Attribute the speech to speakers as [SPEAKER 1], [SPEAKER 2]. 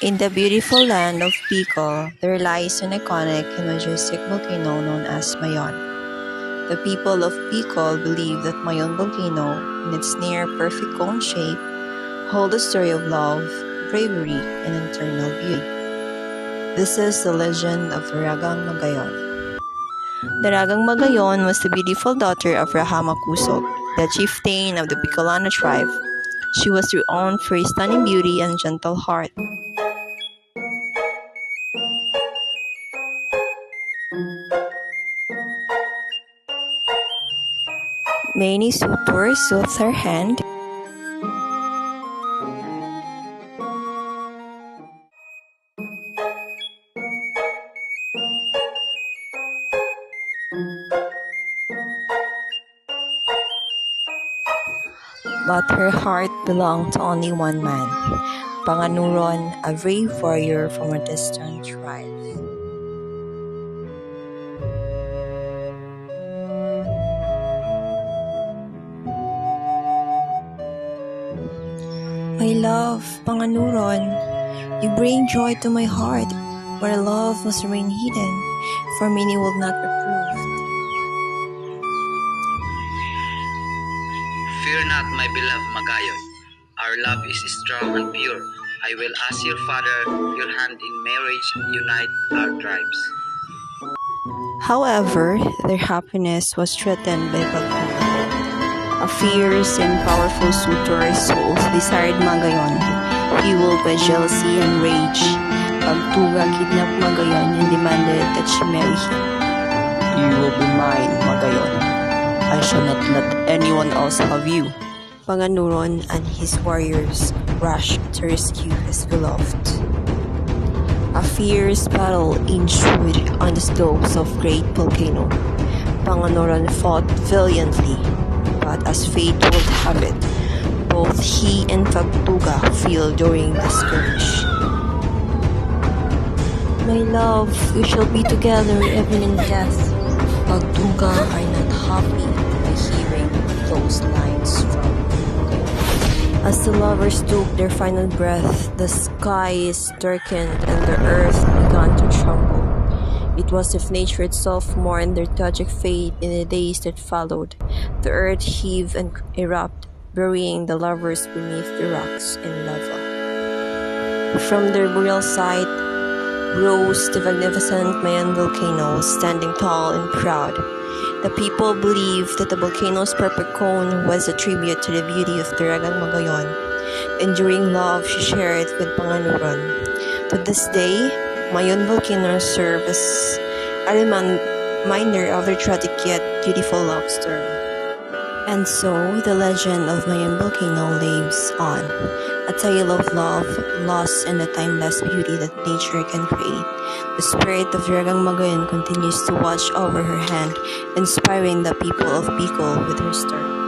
[SPEAKER 1] In the beautiful land of Bicol, there lies an iconic and majestic volcano known as Mayon. The people of Bicol believe that Mayon volcano, in its near-perfect cone shape, holds a story of love, bravery, and eternal beauty. This is the legend of Daragang Magayon. Daragang Magayon was the beautiful daughter of Rahama Kusog, the chieftain of the Bicolano tribe. She was renowned for her stunning beauty and gentle heart. Many suitors sought her hand, but her heart belonged to only one man, Panganuron, a brave warrior from a distant tribe. My love, Panganuron, you bring joy to my heart, where love must remain hidden, for many will not approve.
[SPEAKER 2] Fear not, my beloved Magayon. Our love is strong and pure. I will ask your father, your hand in marriage, unite our tribes.
[SPEAKER 1] However, their happiness was threatened by Pagtuga. A fierce and powerful suitor souls desired Magayon, fueled by jealousy and rage. Pagtuga kidnapped Magayon and demanded that she marry him. "You will be mine, Magayon. I shall not let anyone else have you." Panganuron and his warriors rushed to rescue his beloved. A fierce battle ensued on the slopes of Great Volcano. Panganuron fought valiantly, but as fate would have it, both he and Pagtuga fell during the skirmish. "My love, we shall be together even in death." Pagtuga are not happy by hearing those lines from Magayon. As the lovers took their final breath, the skies darkened and the earth began to tremble. It was as if nature itself mourned their tragic fate in the days that followed. The earth heaved and erupted, burying the lovers beneath the rocks and lava. From their burial site rose the magnificent Mayon volcano, standing tall and proud. The people believed that the volcano's perfect cone was a tribute to the beauty of Daragang Magayon, enduring love she shared with Panganuron. To this day, Mayon volcano serves as a reminder of their tragic yet beautiful love story. And so, the legend of Mayon volcano lives on, a tale of love, loss, and the timeless beauty that nature can create. The spirit of Daragang Magayon continues to watch over her hand, inspiring the people of Bicol with her story.